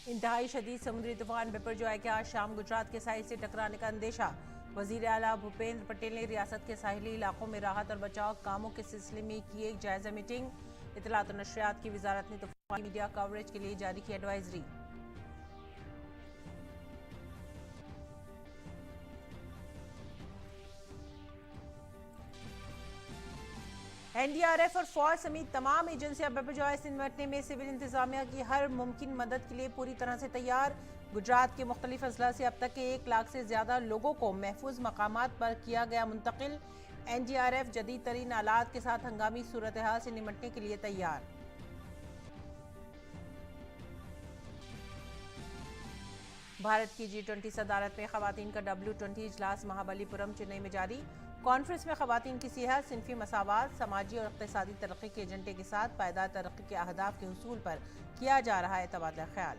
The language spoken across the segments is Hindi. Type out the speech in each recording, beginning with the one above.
इंतहाई शदीद समुद्री तूफान बिपरजॉय के आज शाम गुजरात के साहिल से टकराने का अंदेशा। वजीर आला भूपेंद्र पटेल ने रियासत के साहिली इलाकों में राहत और बचाव कामों के सिलसिले में की एक जायजा मीटिंग। इत्तलात और नशरियात की वजारत ने तूफान मीडिया कवरेज के लिए जारी की एडवाइजरी। एनडीआरएफ और फौज समेत तमाम एजेंसियां बिपरजॉय से निपटने में सिविल इंतजामिया की हर मुमकिन मदद के लिए पूरी तरह से तैयार। गुजरात के मुख्तलिफ अजला से अब तक के 1 लाख से ज्यादा लोगों को महफूज मकामात पर किया गया मुंतकिल। एनडीआरएफ जदीद तरीन आलात के साथ हंगामी सूरत हाल से निपटने के लिए तैयार। भारत की G20 सदारत में खवातीन का W20 इजलास महाबलीपुरम चेन्नई में जारी। कॉन्फ्रेंस में खवातीन की सेहत, सिनफी मसावात, समाजी और इक़्तिसादी तरक्की के एजेंडे के साथ पायदार तरक्की के अहदाफ के हुसूल पर किया जा रहा है तबादला ख्याल।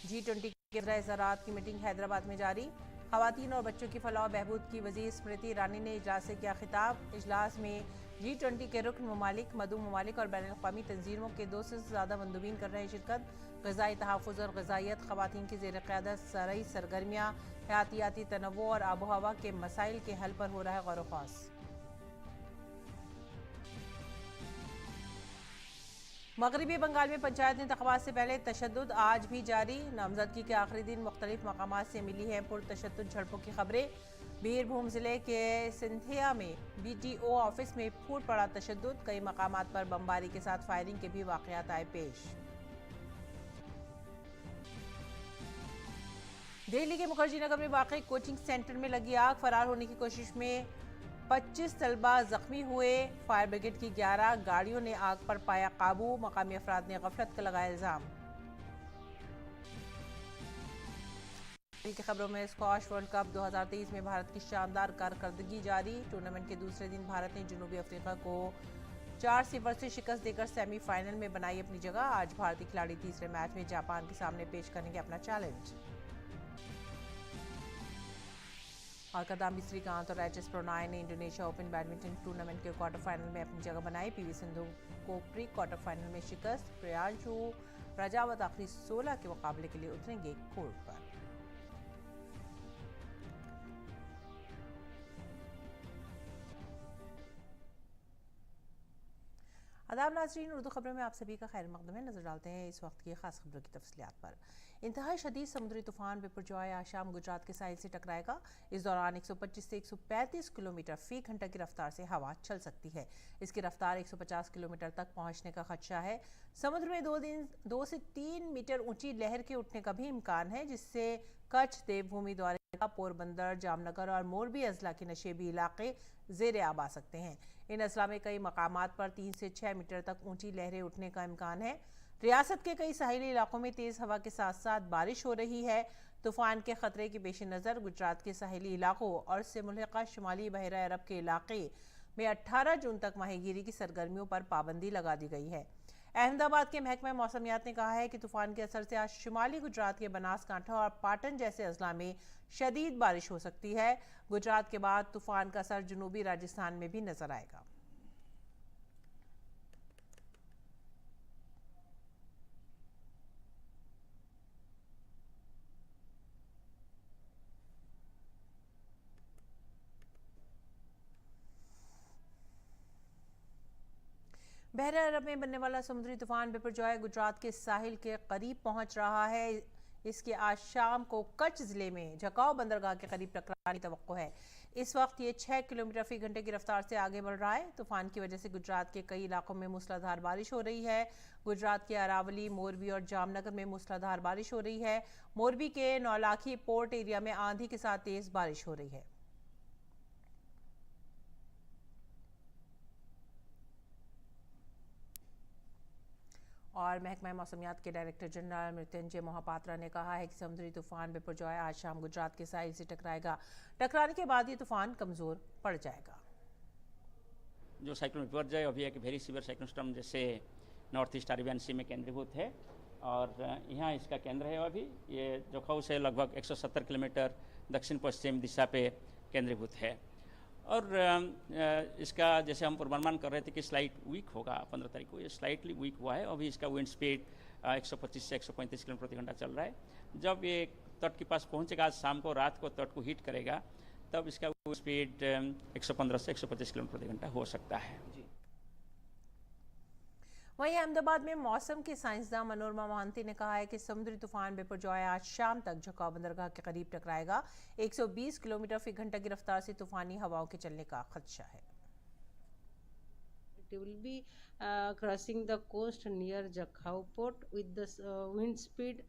G20 के ज़राअत की मीटिंग हैदराबाद में जारी। खवातीन और बच्चों की फलाह बहबूद की वज़ीर स्मृति ईरानी ने इजलास से किया खिताब। इजलास में G20 के रुकन ममालिक, मदऊ ममालिक और बैन अवी तंजीमों के 200 से ज़्यादा मंदूबीन कर रहे हैं शिरकत। ग़िज़ाई तहफ़्फ़ुज़ और ग़िज़ाइयत, खवातीन की ज़ेर क़यादत ज़रई सरगर्मियाँ, हयातियाती तनव्वुअ और आबो हवा के मसाइल के हल पर हो रहा है गौर व ख़ौज़। मगरबी बंगाल में पंचायत इंतख़ाबात से पहले तशद्दुद आज भी जारी। नामजदगी के आखिरी दिन मुख्तलिफ मकामात से मिली हैं पुरतशद्दुद झड़पों की खबरें। बीरभूम जिले के सिंथिया में BDO ऑफिस में फूट पड़ा तशद्दुद। कई मकामात पर बमबारी के साथ फायरिंग के भी वाक़यात आए पेश। दिल्ली के मुखर्जी नगर में वाक़ कोचिंग सेंटर में लगी आग। फरार होने की कोशिश में 25 तलबा जख्मी हुए। फायर ब्रिगेड की 11 गाड़ियों ने आग पर पाया काबू। मकामी अफराद ने गफलत का लगाया इल्जाम। की खबरों में स्क्वाश वर्ल्ड कप 2023 में भारत की शानदार कारकर्दगी जारी। टूर्नामेंट के दूसरे दिन भारत ने जनूबी अफ्रीका को 4-0 से शिकस्त देकर सेमीफाइनल में बनाई अपनी जगह। आज भारतीय खिलाड़ी तीसरे मैच में जापान के सामने पेश करेंगे अपना चैलेंज। और किदाम्बी श्रीकांत और एच एस प्रणॉय ने इंडोनेशिया ओपन बैडमिंटन टूर्नामेंट के क्वार्टर फाइनल में अपनी जगह बनाई। पीवी सिंधु को प्री क्वार्टर फाइनल में शिकस्त। प्रियांशु प्रजावत आखिरी 16 के मुकाबले के लिए उतरेंगे कोर्ट पर। आदाब नाज़रीन, उर्दू खबरों में आप सभी का खैर मकदम है। नजर डालते हैं इस वक्त की खास खबरों की तफसीलात पर। इंतहाई शदीद समुद्री तूफान बिपरजॉय आज शाम गुजरात के साहिल से टकराएगा। इस दौरान 125 से 135 किलोमीटर फी घंटा की रफ्तार से हवा चल सकती है। इसकी रफ्तार 150 किलोमीटर तक पहुंचने का खदशा है। समुद्र में 2 से 3 मीटर ऊंची लहर के उठने का भी इम्कान है, जिससे कच्छ, देवभूमि, द्वारका, पोरबंदर, जामनगर और मोरबी अजला के नशेबी इलाके ज़ेर आब आ सकते हैं। इन अजला में कई मकामात पर 3 से 6 मीटर तक ऊंची लहरें उठने का इम्कान है। रियासत के कई साहिली इलाकों में तेज़ हवा के साथ साथ बारिश हो रही है। तूफान के खतरे के पेश नज़र गुजरात के साहिली इलाकों और से मुल्हिका शुमाली बहरा अरब के इलाके में 18 जून तक माहीगीरी की सरगर्मियों पर पाबंदी लगा दी गई है। अहमदाबाद के महकमा मौसमियात ने कहा है कि तूफान के असर से आज शुमाली गुजरात के बनासकांठा और पाटन जैसे अजला में शदीद बारिश हो सकती है। गुजरात के बाद तूफान का असर जनूबी राजस्थान में भी नजर आएगा। बहरा अरब में बनने वाला समुद्री तूफान बिपरजॉय गुजरात के साहिल के करीब पहुंच रहा है। इसके आज शाम को कच्छ जिले में झकाव बंदरगाह के करीब टकराने की तवक्को है। इस वक्त ये 6 किलोमीटर फी घंटे की रफ्तार से आगे बढ़ रहा है। तूफान की वजह से गुजरात के कई इलाकों में मूसलाधार बारिश हो रही है। गुजरात के अरावली, मोरबी और जामनगर में मूसलाधार बारिश हो रही है। मोरबी के नौलाखी पोर्ट एरिया में आंधी के साथ तेज बारिश हो रही है। और महकमा मौसमियात के डायरेक्टर जनरल मृत्युंजय मोहापात्रा ने कहा है कि समुद्री तूफान बिपरजॉय आज शाम गुजरात के साहिल से टकराएगा। टकराने के बाद ये तूफान कमज़ोर पड़ जाएगा। जो साइक्लोन बिपरजॉय अभी एक वेरी सीवियर साइक्लोन सिस्टम जैसे नॉर्थ ईस्ट अरेबियन सी में केंद्रीभूत है और यहाँ इसका केंद्र है। अभी ये जोखाऊ से लगभग 170 किलोमीटर दक्षिण पश्चिम दिशा पे केंद्रीभूत है और इसका जैसे हम पूर्वानुमान कर रहे थे कि स्लाइट वीक होगा 15 तारीख को, ये स्लाइटली वीक हुआ है। अभी इसका विंड स्पीड 125 से 135 किलोमीटर प्रति घंटा चल रहा है। जब ये तट के पास पहुंचेगा आज शाम को, रात को तट को हिट करेगा, तब इसका स्पीड 115 से 125 किलोमीटर प्रति घंटा हो सकता है। वहीं अहमदाबाद में मौसम के साइंसदान मनोरमा मोहंती ने कहा है कि समुद्री तूफान बिपरजॉय आज शाम तक झुकाव बंदरगाह के करीब टकराएगा। 120 किलोमीटर फी घंटा की रफ्तार से तूफानी हवाओं के चलने का खदशा है। It will be crossing the coast near Jakhau port with the wind speed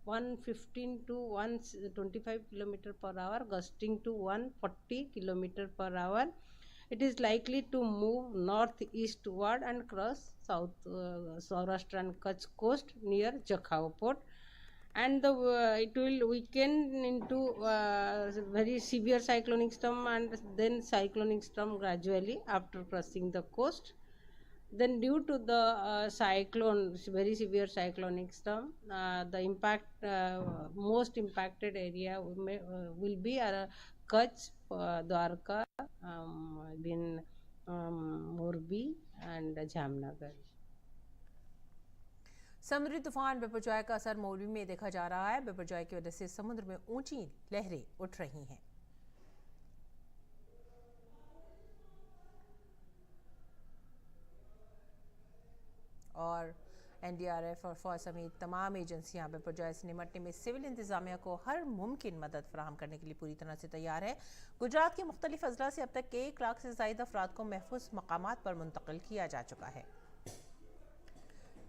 115 to 125 km per hour, gusting to 140 km per hour. It is likely to move northeastward and cross Saurashtra and Kutch coast near Jakhau port, and it will weaken into very severe cyclonic storm and then cyclonic storm gradually after crossing the coast. Then due to the cyclone, very severe cyclonic storm, the impact most impacted area will be Kutch, Dwarka, then Morbi and Jamnagar. समुद्री तूफान बिपरजॉय का असर मोरबी में देखा जा रहा है। बिपरजॉय की वजह से समुद्र में ऊंची लहरें उठ रही हैं। और एनडीआरएफ और फौज समेत तमाम एजेंसियां बिपरजॉय से निपटने में सिविल इंतजामिया को हर मुमकिन मदद फराहम करने के लिए पूरी तरह से तैयार है। गुजरात के मुख्तलिफ अजला से अब तक 1 लाख से ज़ायद अफराद को महफूज मकामात पर मुंतकिल किया जा चुका है।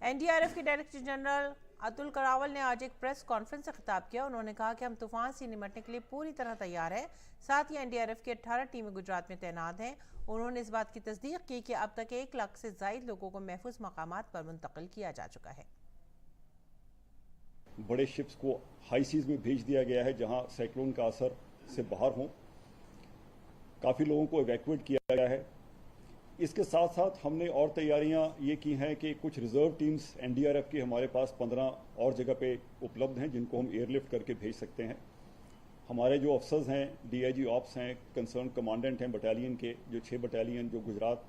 एनडीआरएफ के डायरेक्टर जनरल अतुल करावल ने आज एक प्रेस कॉन्फ्रेंस से खिताब किया। उन्होंने कहा कि हम तूफान से निपटने के लिए पूरी तरह तैयार हैं। साथ ही एनडीआरएफ की 18 टीमें गुजरात में तैनात हैं। उन्होंने इस बात की तस्दीक की कि अब तक 1 लाख से ज़ायद लोगों को महफूज मकामात पर मुंतकिल किया जा चुका है। बड़े शिप्स को हाई सीज में भेज दिया गया है जहां साइक्लोन का असर से बाहर हों। काफ़ी लोगों को इवैक्यूएट किया गया है। इसके साथ साथ हमने और तैयारियां ये की हैं कि कुछ रिजर्व टीम्स एनडीआरएफ की हमारे पास 15 और जगह पे उपलब्ध हैं जिनको हम एयरलिफ्ट करके भेज सकते हैं। हमारे जो अफसर्स हैं, डीआईजी ऑप्स हैं, कंसर्न कमांडेंट हैं बटालियन के, जो 6 बटालियन जो गुजरात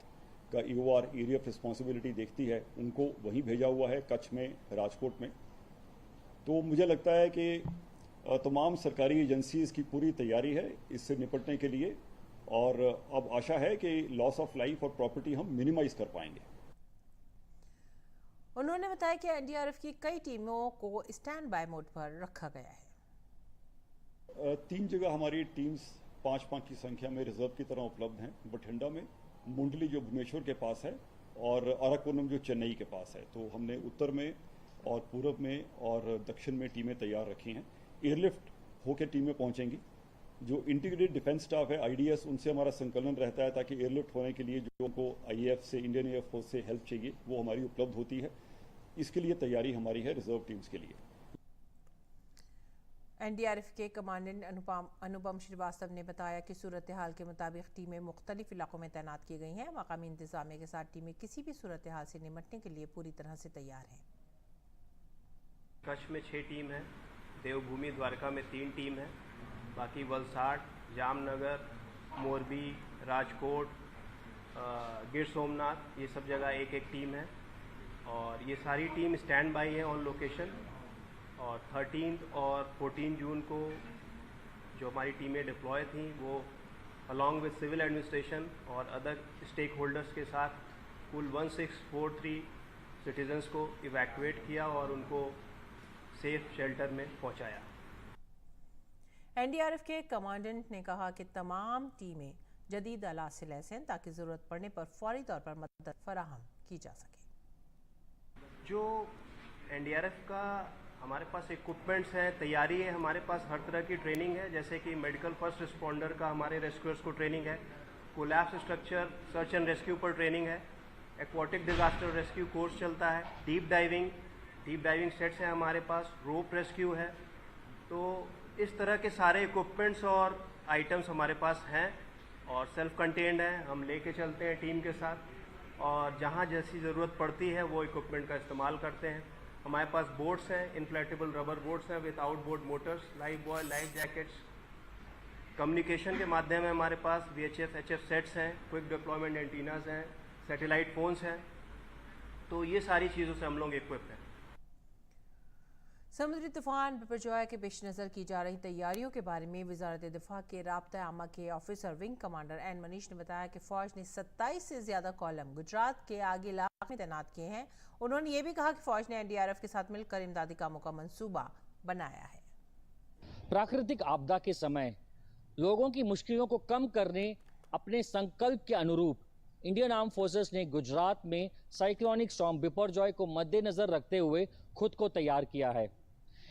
का ईओआर एरिया ऑफ रिस्पॉन्सिबिलिटी देखती है, उनको वहीं भेजा हुआ है, कच्छ में, राजकोट में। तो मुझे लगता है कि तमाम सरकारी एजेंसीज की पूरी तैयारी है इससे निपटने के लिए और अब आशा है कि लॉस ऑफ लाइफ और प्रॉपर्टी हम मिनिमाइज कर पाएंगे। उन्होंने बताया कि एनडीआरएफ की कई टीमों को स्टैंड बाय मोड पर रखा गया है। 3 जगह हमारी टीम्स 5-5 की संख्या में रिजर्व की तरह उपलब्ध हैं। बठिंडा में, मुंडली जो भुवनेश्वर के पास है और अराकोनम जो चेन्नई के पास है। तो हमने उत्तर में और पूर्व में और दक्षिण में टीमें तैयार रखी हैं। एयरलिफ्ट होकर टीमें पहुंचेंगी। जो इंटीग्रेटेड डिफेंस स्टाफ है आईडीएस, उनसे हमारा संकलन रहता है ताकि एयरलिफ्ट होने के लिए जो उनको आईएएफ से, इंडियन एयरफोर्स से हेल्प चाहिए वो हमारी उपलब्ध होती है। इसके लिए तैयारी हमारी है रिजर्व टीम्स के लिए। एनडीआरएफ के कमांडेंट अनुपम श्रीवास्तव ने बताया कि सूरत हाल के मुताबिक टीमें मुख्तलिफ इलाकों में तैनात की गई हैं। मकामी इंतजामिया के साथ टीमें किसी भी सूरत हाल से निपटने के लिए पूरी तरह से तैयार हैं। कच्छ में 6 टीम है, देवभूमि द्वारका में 3 टीम है, बाकी वलसाड़, जामनगर, मोरबी, राजकोट, गिर सोमनाथ, ये सब जगह एक टीम है और ये सारी टीम स्टैंड बाई है ऑन लोकेशन। और 13 और 14 जून को जो हमारी टीमें डिप्लॉय थी वो अलॉन्ग विद सिविल एडमिनिस्ट्रेशन और अदर स्टेक होल्डर्स के साथ कुल 1643 सिटीजन्स को इवैक्यूएट किया और उनको सेफ शेल्टर में पहुंचाया। एनडीआरएफ के कमांडेंट ने कहा कि तमाम टीमें जदीद आलात से लैस हैं ताकि ज़रूरत पड़ने पर फौरी तौर पर मदद फराहम की जा सके। जो एनडीआरएफ का हमारे पास इक्विपमेंट्स हैं, तैयारी है, हमारे पास हर तरह की ट्रेनिंग है, जैसे कि मेडिकल फर्स्ट रिस्पॉन्डर का हमारे रेस्क्यूअर्स को ट्रेनिंग है, collapse structure search and rescue पर ट्रेनिंग है, एक्वाटिक डिजास्टर रेस्क्यू कोर्स चलता है, डीप डाइविंग सेट्स हैं हमारे पास, रोप रेस्क्यू है। तो इस तरह के सारे इक्विपमेंट्स और आइटम्स हमारे पास हैं और सेल्फ कंटेन्ड हैं, हम लेके चलते हैं टीम के साथ और जहाँ जैसी ज़रूरत पड़ती है वो इक्विपमेंट का इस्तेमाल करते हैं। हमारे पास बोट्स हैं, इन्फ्लेटेबल रबर बोट्स हैं with outboard Motors, life boy, life jackets. Communication के माध्यम में हमारे पास VHF HF सेट्स हैं, क्विक डिप्लॉयमेंट एंटीनाज हैं, सैटेलाइट फ़ोन्स हैं। तो ये सारी चीज़ों से हम लोग इक्विप्ड हैं। समुद्री तूफान बिपरजॉय के पेश नज़र की जा रही तैयारियों के बारे में वजारत दिफा के राब्ता आमा के officer wing commander N Manish ने बताया कि फ़ौज ने 27 से ज़्यादा कॉलम गुजरात के आगे इलाके में तैनात किए हैं। उन्होंने ये भी कहा कि फ़ौज ने NDRF के साथ मिलकर इमदादी कामों का मंसूबा बनाया है। प्राकृतिक आपदा के समय लोगों की मुश्किलों को कम करने अपने संकल्प के अनुरूप इंडियन आर्म फोर्सेस ने गुजरात में साइक्लोनिक स्टॉर्म बिपरजॉय को मद्देनजर रखते हुए खुद को तैयार किया है।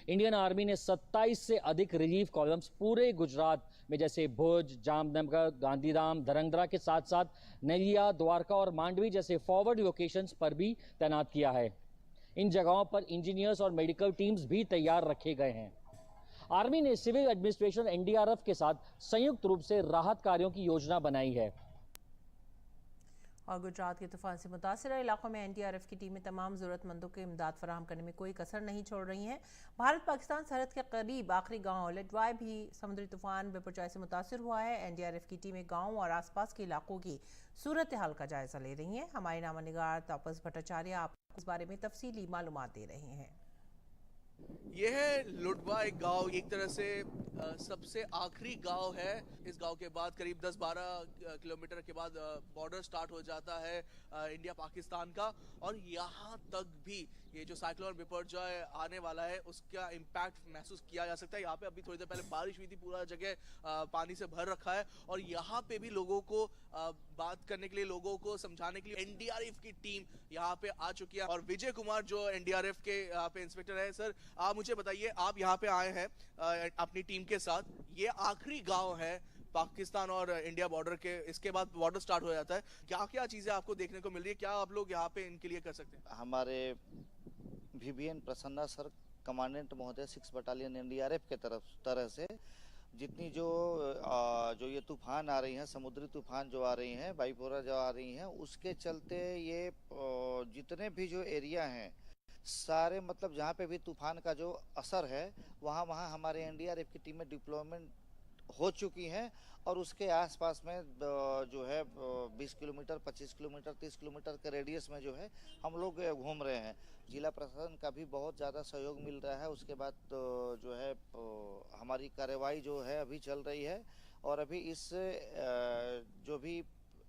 इंडियन आर्मी ने 27 से अधिक रिलीफ कॉलम्स पूरे गुजरात में जैसे भुज, जामनगर, गांधीधाम, धरंगधरा के साथ साथ नलिया, द्वारका और मांडवी जैसे फॉरवर्ड लोकेशंस पर भी तैनात किया है। इन जगहों पर इंजीनियर्स और मेडिकल टीम्स भी तैयार रखे गए हैं। आर्मी ने सिविल एडमिनिस्ट्रेशन NDRF के साथ संयुक्त रूप से राहत कार्यों की योजना बनाई है। और गुजरात के तूफान से मुतासरा इलाकों में NDRF की टीमें तमाम ज़रूरतमंदों को इमदाद फराहम करने में कोई कसर नहीं छोड़ रही हैं। भारत पाकिस्तान सरहद के करीब आखिरी गांव लेडवाय भी समुद्री तूफान बिपरजॉय से मुतासर हुआ है। NDRF की टीमें गाँव और आसपास के इलाकों की सूरत हाल का जायजा ले रही हैं। हमारे नामा निगार तापस भट्टाचार्य आपको इस बारे में तफसीली मालूमात दे रहे हैं। यह है लुडवाई गांव, एक तरह से सबसे आखिरी गांव है। इस गांव के बाद करीब 10-12 किलोमीटर के बाद बॉर्डर स्टार्ट हो जाता है इंडिया पाकिस्तान का। और यहाँ तक भी ये जो साइक्लोन बिपरजॉय आने वाला है उसका इम्पैक्ट महसूस किया जा सकता है। यहाँ पे अभी थोड़ी देर पहले बारिश हुई थी, पूरा जगह पानी से भर रखा है और यहाँ पे भी लोगों को बात करने के लिए, लोगों को समझाने के लिए NDRF की टीम यहाँ पे आ चुकी है। और विजय कुमार जो NDRF के यहाँ पे इंस्पेक्टर है, सर आप मुझे बताइए, आप यहाँ पे आए हैं अपनी टीम के साथ, ये आखिरी गांव है पाकिस्तान और इंडिया बॉर्डर के, इसके बाद बॉर्डर स्टार्ट हो जाता है। क्या क्या चीजें आपको देखने को मिल रही है, क्या आप लोग यहाँ पे इनके लिए कर सकते हैं? हमारे VBN प्रसन्ना सर, कमांडेंट महोदय 6 बटालियन NDRF के तरह से जितनी जो ये तूफान आ रही हैं, समुद्री तूफान जो आ रही हैं, बाईपोरा जो आ रही हैं, उसके चलते ये जितने भी जो एरिया हैं सारे, मतलब जहाँ पे भी तूफान का जो असर है वहाँ हमारे NDRF की टीमें डिप्लॉयमेंट हो चुकी हैं और उसके आसपास में जो है 20 किलोमीटर, 25 किलोमीटर, 30 किलोमीटर के रेडियस में जो है हम लोग घूम रहे हैं। जिला प्रशासन का भी बहुत ज़्यादा सहयोग मिल रहा है। उसके बाद जो है हमारी कार्रवाई जो है अभी चल रही है और अभी इस जो भी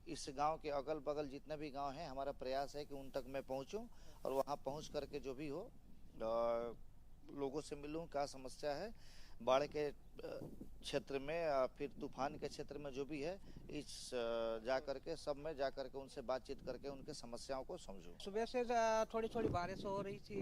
इस गांव के अगल बगल जितने भी गांव हैं, हमारा प्रयास है कि उन तक मैं पहुंचूं और वहां पहुंच करके जो भी हो लोगों से मिलूं, क्या समस्या है बाढ़ के क्षेत्र में, फिर तूफान के क्षेत्र में जो भी है, इस जा करके सब में जा करके उनसे बातचीत करके उनके समस्याओं को समझूं। सुबह से थोड़ी थोड़ी बारिश हो रही थी,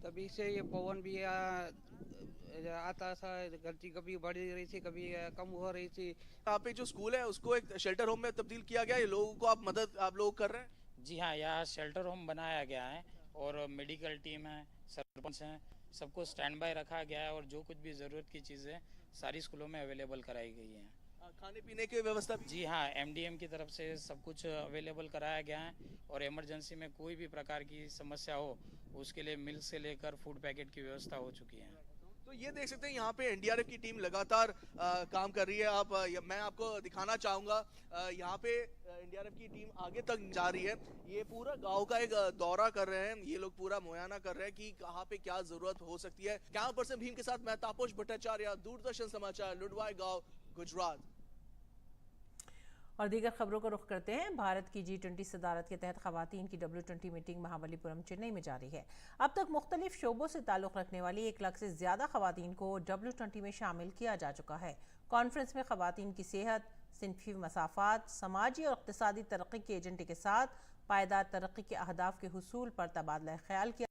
तभी से ये पवन भी आता था, गलती कभी बढ़ रही थी, कभी कम हो रही थी। यहाँ पे जो स्कूल है उसको एक शेल्टर होम में तब्दील किया गया है, लोगों को आप लोग कर रहे हैं? जी हाँ, यहाँ शेल्टर होम बनाया गया है और मेडिकल टीम है, सरपंच हैं, सबको स्टैंड बाय रखा गया है और जो कुछ भी ज़रूरत की चीज़ें सारी स्कूलों में अवेलेबल कराई गई हैं। खाने पीने की व्यवस्था भी? जी हाँ, MDM की तरफ से सब कुछ अवेलेबल कराया गया है और इमरजेंसी में कोई भी प्रकार की समस्या हो उसके लिए मिल्क से लेकर फूड पैकेट की व्यवस्था हो चुकी है। तो ये देख सकते हैं यहाँ पे NDRF की टीम लगातार काम कर रही है। मैं आपको दिखाना चाहूँगा, यहाँ पे NDRF की टीम आगे तक जा रही है। ये पूरा गांव का एक दौरा कर रहे हैं, ये लोग पूरा मुआयना कर रहे हैं कि कहाँ पे क्या जरूरत हो सकती है। कैमरा पर्सन भीम के साथ मैं तापस भट्टाचार्य, दूरदर्शन समाचार, लुडवाई गाँव, गुजरात। और दीगर खबरों को रुख करते हैं। भारत की G20 सदारत के तहत खवातीन की W20 मीटिंग महाबलीपुरम चेन्नई में जारी है। अब तक मुख्तलिफ शोबों से ताल्लुक़ रखने वाली 1 लाख से ज़्यादा खवातीन को W20 में शामिल किया जा चुका है। कॉन्फ्रेंस में खवातीन की सेहत, सिनफी मसाफात, समाजी और इक़्तिसादी तरक्की के एजेंडे के साथ पायदार तरक्की के अहदाफ के हुसूल पर तबादला ख्याल किया।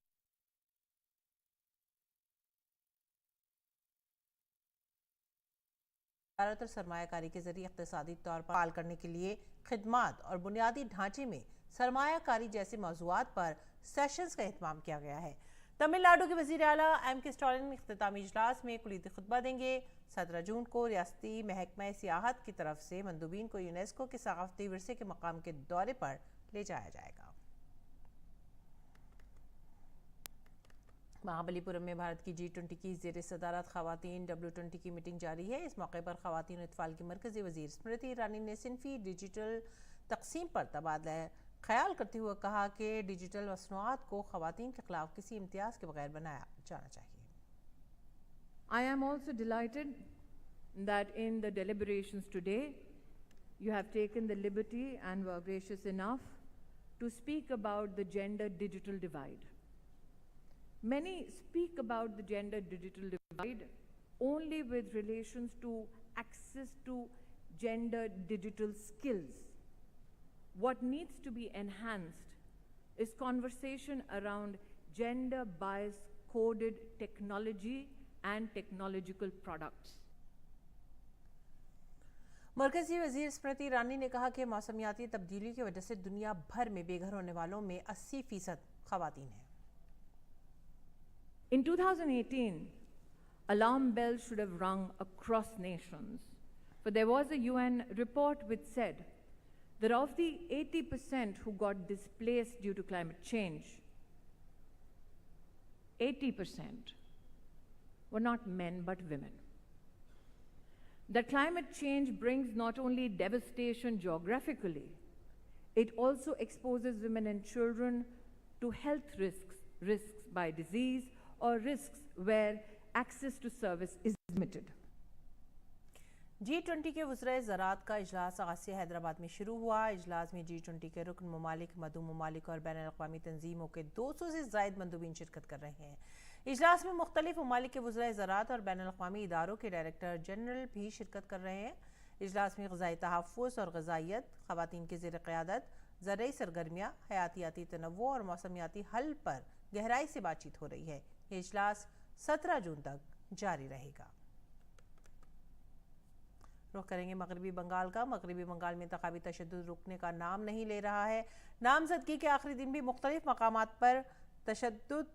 ज़्यादातर सरमायाकारी के जरिए इक़्तिसादी तौर पर फाल करने के लिए खिदमात और बुनियादी ढांचे में सरमायाकारी जैसे मौज़ूआत पर सेशंस का एहतमाम किया गया है। तमिलनाडु के वज़ीर आला M.K. स्टालिन इख्तितामी इजलास में कुलीती खुतबा देंगे। 17 जून को रियासती महकमा सियाहत की तरफ से मंदूबीन को यूनेस्को के सकाफती विरसे के मकाम के दौरे पर ले जाया जाएगा। महाबलीपुरम में भारत की G20 की ज़ेर सदारत ख़वातीन W20 की मीटिंग जारी है। इस मौके पर ख़वातीन इत्तफ़ाक़ की मरकज़ी वज़ीर स्मृति ईरानी ने सिनफी डिजिटल तक़सीम पर तबादला ख्याल करते हुए कहा कि डिजिटल मसनूआत को ख़वातीन के खिलाफ किसी इम्तियाज़ के बगैर बनाया जाना चाहिए। I am also delighted that in the deliberations today, you have taken the liberty and were gracious enough to speak about the gender digital divide. Many speak about the gender digital divide only with relations to access to gender digital skills. What needs to be enhanced is conversation around gender bias coded technology and technological products. मरकज़ी वज़ीर स्मृति ईरानी ने कहा कि मौसमियाती तब्दीली की वजह से दुनिया भर में बेघर होने वालों में 80% ख़वातीन हैं। In 2018, alarm bells should have rung across nations, for there was a UN report which said that of the 80% who got displaced due to climate change, 80% were not men but women. That climate change brings not only devastation geographically, it also exposes women and children to health risks by disease or risks where access to service is limited. G20 के वज़राए ज़राअत का इजलास आज से हैदराबाद में शुरू हुआ। इजलास में G20 के रुकन ममालिक, मदू ममालिक और बैनुल अक़वामी तंजीमों के 200 से ज़ायद मंदूबीन शिरकत कर रहे हैं। इजलास में मुख्तलिफ ममालिक के वज़राए ज़राअत और बैनुल अक़वामी इदारों के डायरेक्टर जनरल भी शिरकत कर रहे हैं। इजलास में ग़ज़ाई तहफ़्फ़ुज़ और ग़ज़ाइयत, ख़वातीन की ज़ेर क़यादत, ज़रई सरगर्मियाँ, हयातियाती तनव्वुअ और मौसमियाती हल पर गहराई से बातचीत हो रही है। ये इजलास 17 जून तक जारी रहेगा। रुख करेंगे मगरबी बंगाल का। मगरबी बंगाल में इंतखाबी तशद्दुद रुकने का नाम नहीं ले रहा है। नामजदगी के आखिरी दिन भी मुख्तलिफ मकामात पर तशद्दुद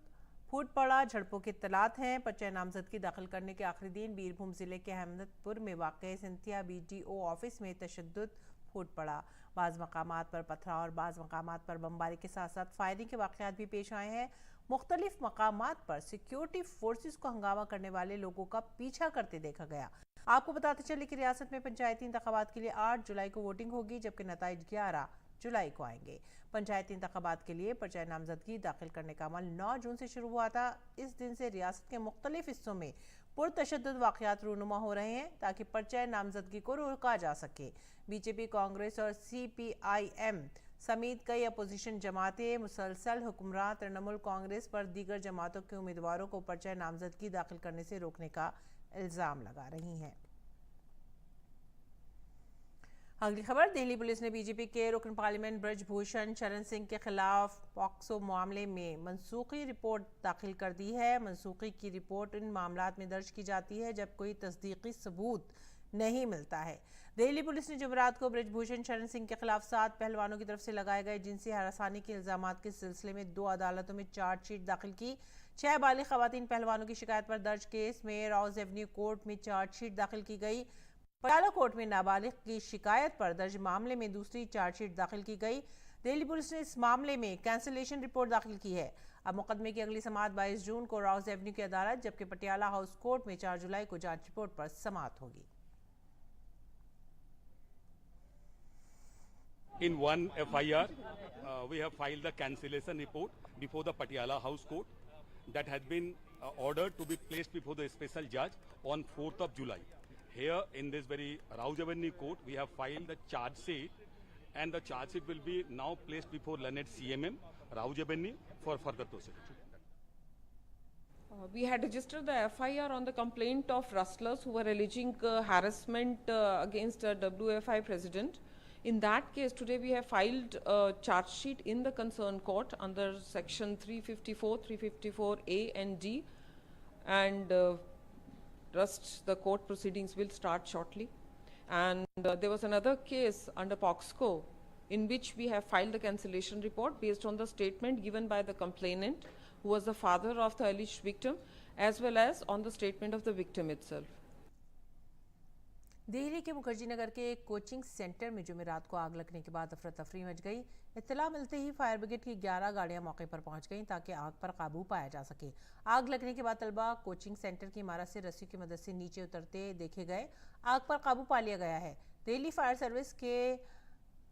फूट पड़ा। झड़पों की इत्तलात हैं। पर्चा नामजदगी दाखिल करने के आखिरी दिन बीरभूम ज़िले के अहमदपुर में वाक़ सिंथिया BDO ऑफिस में तशद्दुद फूट पड़ा। बाज़ मकामात पर पथराव और बाज़ मकामात पर बमबारी के साथ साथ फायरिंग के वाक़यात भी पेश आए हैं। मुख्तलिफ मकामात पर सिक्योरिटी फोर्सेस को हंगामा करने वाले लोगों का पीछा करते देखा गया। आपको बताते चले कि रियासत में पंचायती इंतखाबात के लिए 8 जुलाई को वोटिंग होगी, जबकि नताइज 11 जुलाई को आएंगे। पंचायती इंतखाबात के लिए पर्चा नामजदगी दाखिल करने का अमल 9 जून से शुरू हुआ था। इस दिन से रियासत के मुख्तलिफ हिस्सों में पुरतशद्दुद वाक़यात रूनुमा हो रहे हैं ताकि पर्चा नामजदगी को रोका जा सके। BJP, कांग्रेस और CPIM समेत कई अपोजिशन जमातें मुसलसल हुक्मरान तृणमूल कांग्रेस पर दीगर जमातों के उम्मीदवारों को पर्चा नामजदगी दाखिल करने से रोकने का इल्ज़ाम लगा रही हैं। अगली खबर, दिल्ली पुलिस ने BJP के रुकन पार्लियामेंट ब्रजभूषण शरण सिंह के खिलाफ पॉक्सो मामले में मनसूखी रिपोर्ट दाखिल कर दी है। मनसूखी की रिपोर्ट इन मामलात में दर्ज की जाती है जब कोई तस्दीकी सबूत नहीं मिलता है। दिल्ली पुलिस ने जुमेरात को ब्रजभूषण शरण सिंह के खिलाफ 7 पहलवानों की तरफ से लगाए गए जिनसी हरासानी के इल्जामात के सिलसिले में 2 अदालतों में चार्जशीट दाखिल की। 6 बालिग खवातीन पहलवानों की शिकायत पर दर्ज केस में राउज एवेन्यू कोर्ट में चार्जशीट दाखिल की गई। पटियाला कोर्ट में नाबालिग की शिकायत पर दर्ज मामले में दूसरी चार्जशीट दाखिल की गई। दिल्ली पुलिस ने इस मामले में कैंसिलेशन रिपोर्ट दाखिल की है। अब मुकदमे की अगली समाअत 22 जून को राउज एवेन्यू की अदालत, जबकि पटियाला हाउस कोर्ट में 4 जुलाई को जांच रिपोर्ट पर समाअत होगी। In one FIR, we have filed the cancellation report before the Patiala House Court that has been ordered to be placed before the special judge on 4th of July. Here in this very Rauj Avenue court, we have filed the charge sheet, and the charge sheet will be now placed before learned CMM, Rauj Avenue, for further proceedings. We had registered the FIR on the complaint of rustlers who were alleging harassment against WFI president. In that case, today we have filed a charge sheet in the concerned court under section 354, 354A and D, and rest the court proceedings will start shortly. And there was another case under POXCO in which we have filed the cancellation report based on the statement given by the complainant, who was the father of the alleged victim, as well as on the statement of the victim itself. Delhi के मुखर्जी नगर के एक कोचिंग सेंटर में जुमेरात को आग लगने के बाद अफरा तफरी मच गई। इत्तला मिलते ही फायर ब्रिगेड की 11 गाड़ियां मौके पर पहुंच गईं ताकि आग पर काबू पाया जा सके। आग लगने के बाद तलबा कोचिंग सेंटर की इमारत से रस्सियों की मदद से नीचे उतरते देखे गए। आग पर काबू पा लिया गया है। दिल्ली फायर सर्विस के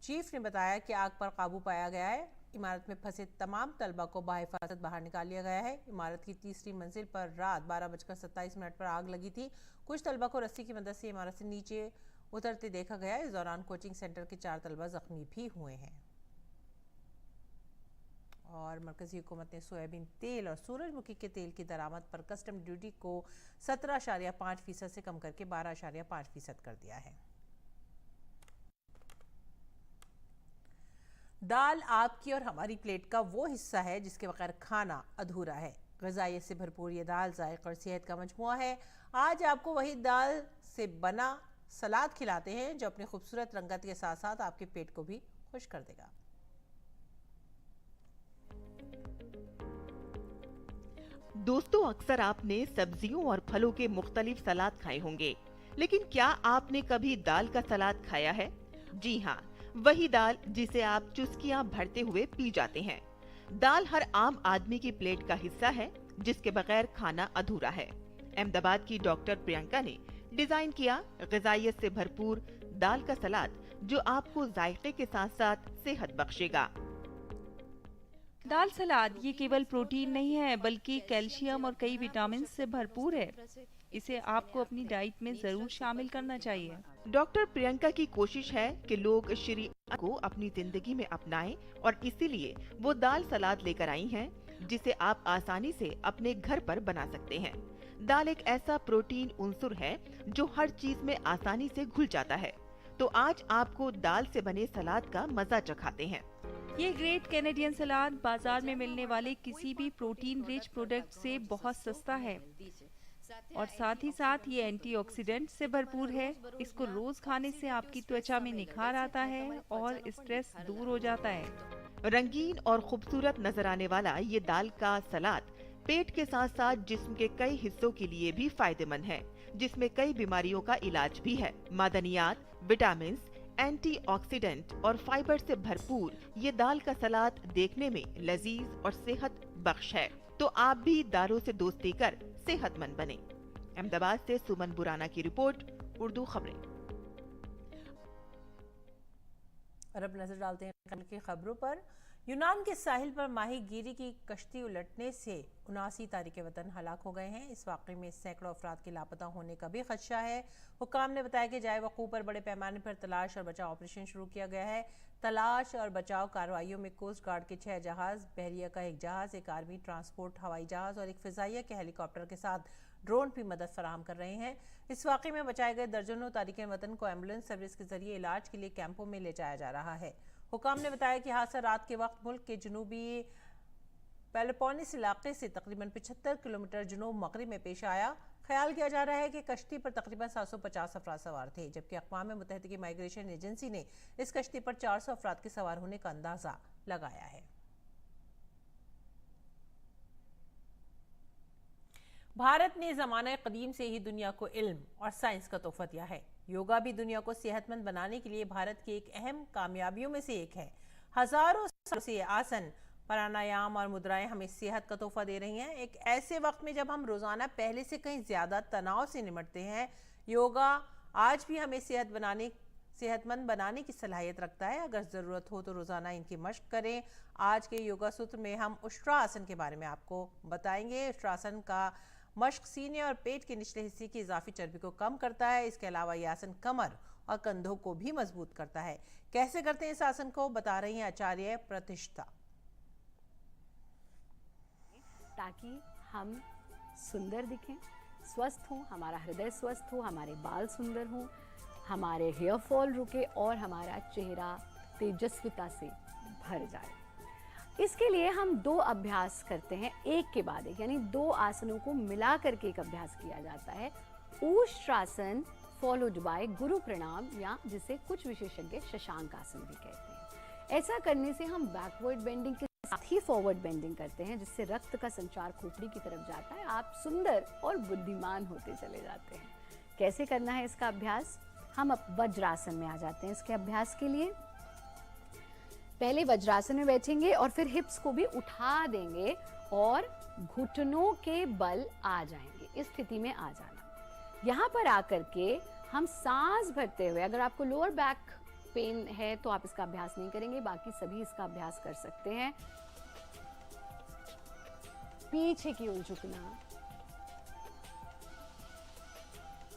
चीफ ने बताया कि आग पर काबू पाया गया है। इमारत में फंसे तमाम तलबा को बाहिफाजत बाहर निकाल लिया गया है। इमारत की तीसरी मंजिल पर रात 12:27 पर आग लगी थी। कुछ तलबा को रस्सी की मदद से इमारत से नीचे उतरते देखा गया। इस दौरान कोचिंग सेंटर के 4 तलबा जख्मी भी हुए हैं। और मरकजी हुकूमत ने सोयाबीन तेल और सूरजमुखी के तेल की दरामद पर कस्टम ड्यूटी को 17.5% से कम करके 12.5% कर दिया है। दाल आपकी और हमारी प्लेट का वो हिस्सा है जिसके बगैर खाना अधूरा है। ग़िज़ाइयत से भरपूर ये दाल ज़ायक़ा और सेहत का मजमुआ है। आज आपको वही दाल से बना सलाद खिलाते हैं जो अपनी खूबसूरत रंगत के साथ साथ आपके पेट को भी खुश कर देगा। दोस्तों, अक्सर आपने सब्जियों और फलों के मुख्तलिफ सलाद खाए होंगे, लेकिन क्या आपने कभी दाल का सलाद खाया है? जी हाँ, वही दाल जिसे आप चुस्कियां भरते हुए पी जाते हैं। दाल हर आम आदमी की प्लेट का हिस्सा है जिसके बगैर खाना अधूरा है। अहमदाबाद की डॉक्टर प्रियंका ने डिजाइन किया ग़िज़ाइयत से भरपूर दाल का सलाद जो आपको जायके के साथ साथ सेहत बख्शेगा। दाल सलाद ये केवल प्रोटीन नहीं है बल्कि कैल्शियम और कई विटामिन से भरपूर है। इसे आपको अपनी डाइट में जरूर शामिल करना चाहिए। डॉक्टर प्रियंका की कोशिश है कि लोग शरीयत को अपनी जिंदगी में अपनाएं और इसीलिए वो दाल सलाद लेकर आई हैं जिसे आप आसानी से अपने घर पर बना सकते हैं। दाल एक ऐसा प्रोटीन उन्सुर है जो हर चीज में आसानी से घुल जाता है। तो आज आपको दाल से बने सलाद का मजा चखाते हैं। ये ग्रेट कैनेडियन सलाद बाजार में मिलने वाले किसी भी प्रोटीन रिच प्रोडक्ट से बहुत सस्ता है और साथ ही साथ ये एंटीऑक्सीडेंट से भरपूर है। इसको रोज खाने से आपकी त्वचा में निखार आता है और स्ट्रेस दूर हो जाता है। रंगीन और खूबसूरत नजर आने वाला ये दाल का सलाद पेट के साथ साथ जिस्म के कई हिस्सों के लिए भी फायदेमंद है, जिसमें कई बीमारियों का इलाज भी है। मादनियात, विटामिन, एंटीऑक्सीडेंट और फाइबर से भरपूर ये दाल का सलाद देखने में लजीज और सेहत बख्श है। तो आप भी दालों से दोस्ती कर सेहतमंद बने। अहमदाबाद से सुमन बुराना की रिपोर्ट, उर्दू खबरें। और अब नजर डालते हैं कल की खबरों पर। यूनान के साहिल पर माहीगीरी की कश्ती उलटने से 79 तारिक वतन हलाक हो गए हैं। इस वाक़े में सैकड़ों अफराद के लापता होने का भी खदशा है। हुक्काम ने बताया कि जाए वक़ूफ़ पर बड़े पैमाने पर तलाश और बचाव ऑपरेशन शुरू किया गया है। तलाश और बचाव कार्रवाइयों में कोस्ट गार्ड के 6 जहाज़, बहरिया का 1 जहाज़, एक आर्मी ट्रांसपोर्ट हवाई जहाज़ और एक फ़िज़ाइया के हेलीकॉप्टर के साथ ड्रोन भी मदद फराहम कर रहे हैं। इस वाक़े में बचाए गए दर्जनों तारिक वतन को एम्बुलेंस सर्विस के जरिए इलाज के लिए कैंपों में ले जाया जा रहा है। हुकाम ने बताया कि हादसा रात के वक्त मुल्क के जनूबी पेलोपोनेस इलाके से तकरीबन 75 किलोमीटर जनूब मगरिब में पेश आया। ख्याल किया जा रहा है कि कश्ती पर तकरीबन 750 अफराद सवार थे, जबकि अक़वाम मुत्तहिदा की माइग्रेशन एजेंसी ने इस कश्ती पर 400 अफराद के सवार होने का अंदाजा लगाया है। भारत ने ज़माने कदीम से ही दुनिया को इल्म और साइंस का तोहफा दिया है। योगा भी दुनिया को सेहतमंद बनाने के लिए भारत की एक अहम कामयाबियों में से एक है। हजारों सालों से आसन, प्राणायाम और मुद्राएं हमें सेहत का तोहफा दे रही हैं। एक ऐसे वक्त में जब हम रोजाना पहले से कहीं ज्यादा तनाव से निपटते हैं, योगा आज भी हमें सेहतमंद बनाने की सलाहियत रखता है। अगर ज़रूरत हो तो रोज़ाना इनकी मश्क करें। आज के योगा सूत्र में हम उष्ट्रासन के बारे में आपको बताएंगे। उष्ट्रासन का मश्क सीने और पेट के निचले हिस्से की इजाफी चर्बी को कम करता है। इसके अलावा यह आसन कमर और कंधों को भी मजबूत करता है। कैसे करते हैं इस आसन को, बता रही हैं आचार्य प्रतिष्ठा। ताकि हम सुंदर दिखें, स्वस्थ हों, हमारा हृदय स्वस्थ हो, हमारे बाल सुंदर हों, हमारे हेयर फॉल रुके और हमारा चेहरा तेजस्विता से भर जाए। इसके लिए हम 2 अभ्यास करते हैं, एक के बाद एक, यानी 2 आसनों को मिला करके एक अभ्यास किया जाता है। उष्ट्रासन फॉलोड बाय गुरु प्रणाम, या जिसे कुछ विशेषज्ञ शशांक आसन भी कहते हैं। ऐसा करने से हम बैकवर्ड बेंडिंग के साथ ही फॉरवर्ड बेंडिंग करते हैं, जिससे रक्त का संचार खोपड़ी की तरफ जाता है। आप सुंदर और बुद्धिमान होते चले जाते हैं। कैसे करना है इसका अभ्यास? हम अब वज्रासन में आ जाते हैं। इसके अभ्यास के लिए पहले वज्रासन में बैठेंगे और फिर हिप्स को भी उठा देंगे और घुटनों के बल आ जाएंगे। इस स्थिति में आ जाना। यहाँ पर आकर के हम सांस भरते हुए, अगर आपको लोअर बैक पेन है तो आप इसका अभ्यास नहीं करेंगे, बाकी सभी इसका अभ्यास कर सकते हैं। पीछे की ओर झुकना,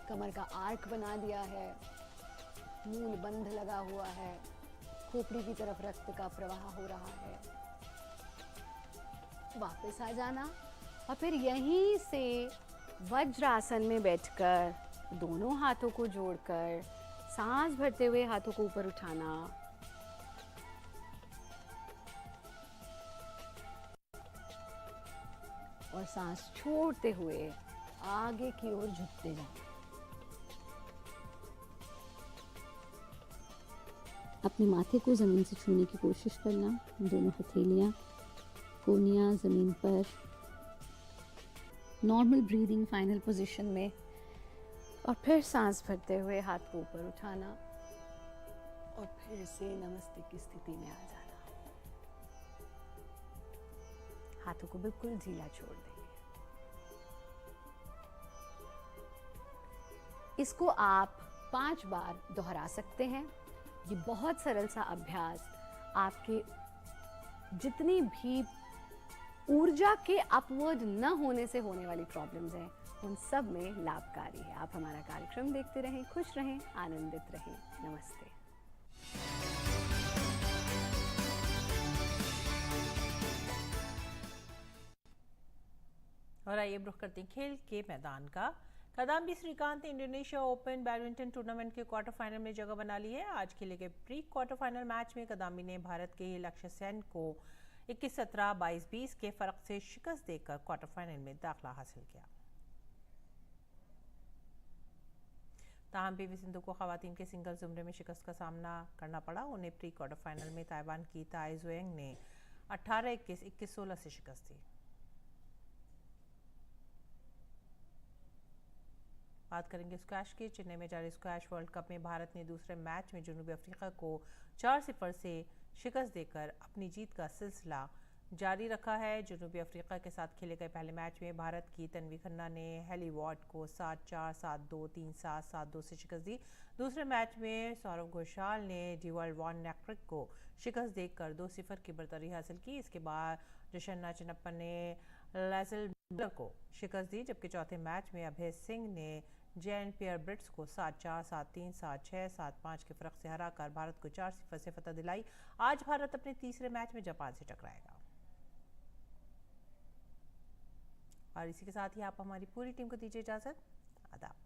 कमर का आर्क बना दिया है, मूल बंध लगा हुआ है, खोपड़ी की तरफ रक्त का प्रवाह हो रहा है। वापस आ जाना और फिर यहीं से वज्रासन में बैठकर दोनों हाथों को जोड़कर सांस भरते हुए हाथों को ऊपर उठाना। और सांस छोड़ते हुए आगे की ओर झुकते जाना। अपने माथे को ज़मीन से छूने की कोशिश करना। दोनों हथेलियाँ, कोहनियाँ ज़मीन पर। नॉर्मल ब्रीदिंग फाइनल पोजीशन में। और फिर सांस भरते हुए हाथ को ऊपर उठाना और फिर से नमस्ते की स्थिति में आ जाना। हाथों को बिल्कुल ढीला छोड़ देंगे। इसको आप 5 बार दोहरा सकते हैं। ये बहुत सरल सा अभ्यास आपके जितनी भी ऊर्जा के अपवर्ड न होने से होने वाली प्रॉब्लम्स हैं, उन सब में लाभकारी है। आप हमारा कार्यक्रम देखते रहें, खुश रहें, आनंदित रहें। नमस्ते। और आइए रुख करते हैं खेल के मैदान का। किदांबी श्रीकांत ने इंडोनेशिया ओपन बैडमिंटन टूर्नामेंट के क्वार्टर फाइनल में जगह बना ली है। आज खेले गए प्री क्वार्टर फाइनल मैच में किदांबी ने भारत के लक्ष्य सेन को 21-17, 22-20 के फर्क से शिकस्त देकर क्वार्टर फाइनल में दाखिला हासिल किया। ताहम पीवी सिंधु को खवातीन के सिंगल जुमरे में शिकस्त का सामना करना पड़ा। उन्हें प्री क्वार्टर फाइनल में ताइवान की ताई जुएंग ने 18-21, 21-16 से शिकस्त दी। बात करेंगे स्क्वैश की। चेन्नई में जारी स्क्वैश वर्ल्ड कप में भारत ने दूसरे मैच में जनूबी अफ्रीका को 4-0 से शिकस्त देकर अपनी जीत का सिलसिला जारी रखा है। जनूबी अफ्रीका के साथ खेले गए पहले मैच में भारत की तन्वी खन्ना ने हेली वॉर्ड को 7-4, 7-2, 3-7, 7-2 से शिकस्त दी। दूसरे मैच में सौरव घोषाल ने डिवाल्ड वॉन नेक्रिक को शिकस्त देकर 2-0 की बरतरी हासिल की। इसके बाद जशन्ना चिन्नप्पा ने लेसल को शिकस्त दी, जबकि चौथे मैच में अभय सिंह ने जैन पियर ब्रिट्स को 7-4, 7-3, 7-6, 7-5 के फर्क से हराकर भारत को 4-0 से फतह दिलाई। आज भारत अपने तीसरे मैच में जापान से टकराएगा। और इसी के साथ ही आप हमारी पूरी टीम को दीजिए इजाजत। आदाब।